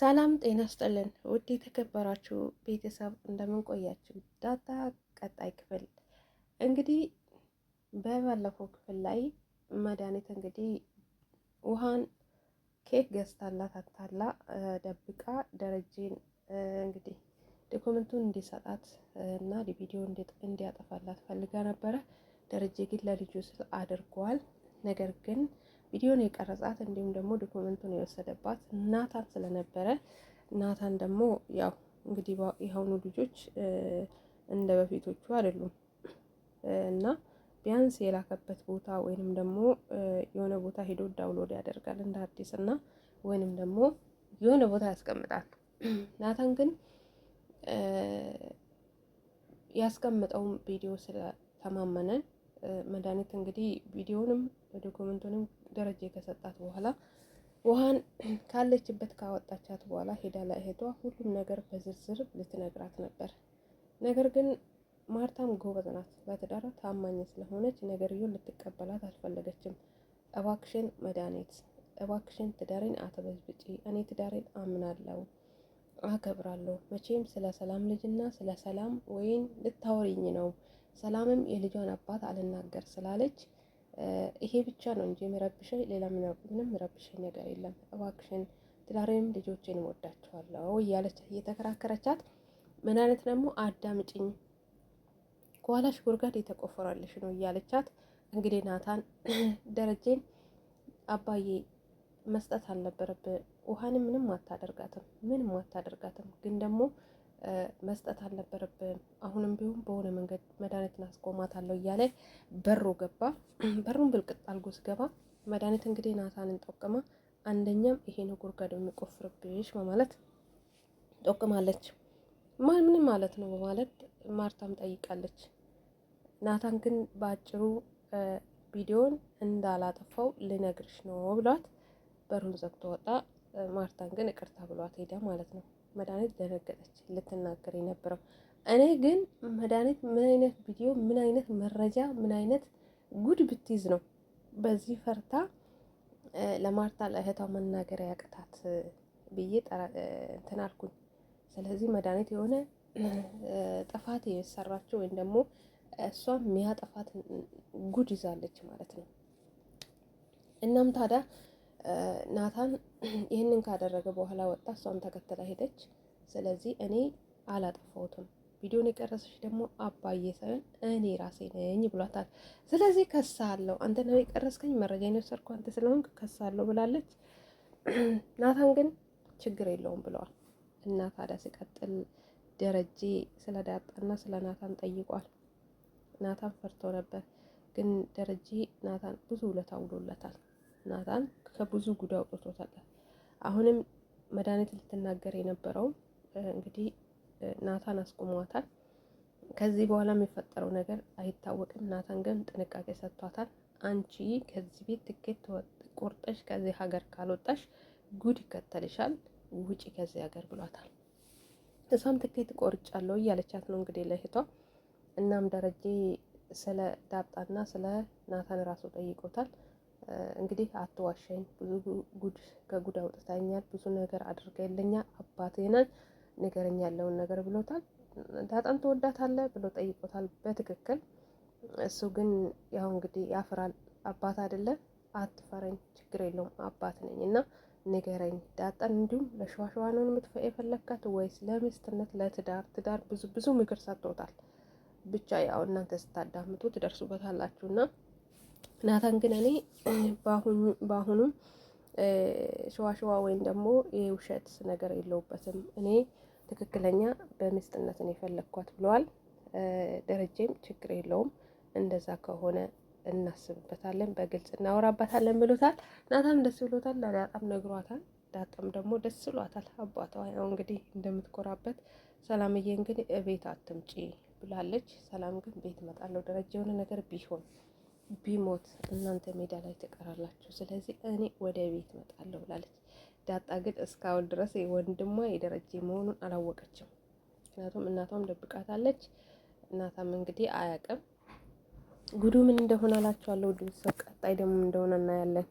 ሰላም ጤና ስጥልን ውድ የተከበራችሁ ቤተሰብ እንደምን ቆያችሁ? ዳጣ ቀጣይ ክፍል እንግዲህ በባለፈው ክፍል ላይ መድኃኒት እንግዲህ ውሃን ኬክ ገዝታላት አታላ ደብቃ ደረጀን እንግዲህ ዶክመንቱን እንዲሰጣት እና ቪዲዮ እንዲያጠፋላት ፈልጋ ነበረ። ደረጀ ግን ለልጁ ስል አድርጓል። ነገር ግን ቪዲዮን የቀረጻት እንዲሁም ደግሞ ዶክመንቱን የወሰደባት ናታን ስለነበረ ናታን ደግሞ ያው እንግዲህ የአሁኑ ልጆች እንደ በፊቶቹ አይደሉም እና ቢያንስ የላከበት ቦታ ወይንም ደግሞ የሆነ ቦታ ሄዶ ዳውንሎድ ያደርጋል እንደ አዲስ እና ወይንም ደግሞ የሆነ ቦታ ያስቀምጣል። ናታን ግን ያስቀምጠውን ቪዲዮ ስለተማመነ መድኃኒት እንግዲህ ቪዲዮንም ዶክመንቱንም ደረጃ ከሰጣት በኋላ ውሃን ካለችበት ካወጣቻት በኋላ ሄዳ ለእህቷ ሁሉም ነገር በዝርዝር ልትነግራት ነበር። ነገር ግን ማርታም ጎበዝ ናት፣ በትዳሯ ታማኝ ስለሆነች ነገርየውን ልትቀበላት አልፈለገችም። እባክሽን መድኃኒት፣ እባክሽን ትዳሬን አትበዝብጪ፣ እኔ ትዳሬን አምናለሁ አከብራለሁ፣ መቼም ስለ ሰላም ልጅና ስለ ሰላም ወይን ልታወሪኝ ነው፣ ሰላምም የልጇን አባት አልናገር ስላለች ይሄ ብቻ ነው እንጂ የሚረብሸኝ ሌላ ምንም የሚረብሸኝ ነገር የለም። እባክሽን ትዳሬንም ልጆቼንም ወዳቸዋለሁ እያለች እየተከራከረቻት ምን አይነት ደግሞ አዳምጪኝ፣ ከኋላሽ ጉድጓድ የተቆፈረልሽ ነው እያለቻት እንግዲህ ናታን ደረጀን አባዬ መስጠት አልነበረብህ፣ ውሃንም ምንም አታደርጋትም፣ ግን ደግሞ መስጠት አልነበረብህም። አሁንም ቢሆን በሆነ መንገድ መድኃኒትን አስቆማታለሁ እያለ በሩ ገባ። በሩን ብልቅጥ አልጎ ስገባ መድኃኒት እንግዲህ ናታንን ጠቅማ አንደኛም ይሄ ነው ጉድጓድ የሚቆፍርብሽ በማለት ጠቅማለች። ምንም ማለት ነው በማለት ማርታም ጠይቃለች። ናታን ግን በአጭሩ ቪዲዮን እንዳላጠፋው ልነግርሽ ነው ብሏት በሩን ዘግቶ ወጣ። ማርታን ግን ይቅርታ ብሏት ሄደ ማለት ነው። መድኃኒት ደነገጠች ልትናገር የነበረው። እኔ ግን መድኃኒት ምን አይነት ቪዲዮ፣ ምን አይነት መረጃ፣ ምን አይነት ጉድ ብትይዝ ነው በዚህ ፈርታ ለማርታ ለእህቷ መናገር ያቅታት ብዬ እንትን አልኩኝ። ስለዚህ መድኃኒት የሆነ ጥፋት የሰራችው ወይም ደግሞ እሷም የሚያጠፋት ጉድ ይዛለች ማለት ነው። እናም ታዲያ ናታን ይህንን ካደረገ በኋላ ወጣ፣ እሷም ተከትላ ሄደች። ስለዚህ እኔ አላጠፋሁትም፣ ቪዲዮን የቀረሰች ደግሞ አባዬ ሳይሆን እኔ ራሴ ነኝ ብሏታል። ስለዚህ ከሳለሁ፣ አንተ ነው የቀረስከኝ፣ መረጃ የወሰድኩ አንተ ስለሆንክ ከሳለሁ ብላለች። ናታን ግን ችግር የለውም ብለዋል። እና ታዲያ ሲቀጥል ደረጀ ስለ ዳጣና ስለ ናታን ጠይቋል። ናታን ፈርቶ ነበር፣ ግን ደረጀ ናታን ብዙ ውለታ ውሎለታል። ናታን ከብዙ ጉድ አውጥቶታል። አሁንም መድኃኒት ልትናገር የነበረው እንግዲህ ናታን አስቆሟታል። ከዚህ በኋላ የሚፈጠረው ነገር አይታወቅም። ናታን ግን ጥንቃቄ ሰጥቷታል። አንቺ ከዚህ ቤት ትኬት ቆርጠሽ ከዚህ ሀገር ካልወጣሽ ጉድ ይከተልሻል፣ ውጪ ከዚህ ሀገር ብሏታል። እሷም ትኬት ቆርጫለሁ እያለቻት ነው እንግዲህ ለእህቷ። እናም ደረጀ ስለ ዳጣና ስለ ናታን ራሱ ጠይቆታል። እንግዲህ አትዋሸኝ፣ ብዙ ጉድ ከጉድ አውጥታኛል፣ ብዙ ነገር አድርገህልኛል፣ አባቴንን ንገረኝ ያለውን ነገር ብሎታል። ዳጣን ትወዳታለህ ብሎ ጠይቆታል በትክክል። እሱ ግን ያው እንግዲህ ያፍራል። አባት አይደለ አትፈረኝ፣ ችግር የለውም አባት ነኝ እና ንገረኝ፣ ዳጣን እንዲሁም ለሸዋሸዋ ነው የፈለካት ወይስ ለሚስትነት ለትዳር ብዙ ምክር ሰጥቶታል። ብቻ ያው እናንተ ስታዳምጡ ትደርሱበታላችሁና ናታን ግን እኔ በአሁኑም ሸዋሸዋ ወይም ደግሞ የውሸት ነገር የለውበትም፣ እኔ ትክክለኛ በሚስትነት ነው የፈለግኳት ብለዋል። ደረጀም ችግር የለውም እንደዛ ከሆነ እናስብበታለን፣ በግልጽ እናወራበታለን ብሎታል። ናታን ደስ ብሎታል፣ ለዳጣም ነግሯታል። ዳጣም ደግሞ ደስ ብሏታል። አባቷ ያው እንግዲህ እንደምትኮራበት ሰላምዬ እንግዲህ እቤት አትምጪ ብላለች። ሰላም ግን ቤት እመጣለሁ፣ ደረጃ የሆነ ነገር ቢሞት እናንተ ሜዳ ላይ ትቀራላችሁ፣ ስለዚህ እኔ ወደ ቤት እመጣለሁ ብላለች። ዳጣ ግን እስካሁን ድረስ ወንድሟ የደረጀ መሆኑን አላወቀችም። ምክንያቱም እናቷም ደብቃታለች። እናቷም እንግዲህ አያውቅም። ጉዱ ምን እንደሆነ አላችኋለሁ። ቀጣይ ደግሞ እንደሆነ እናያለን።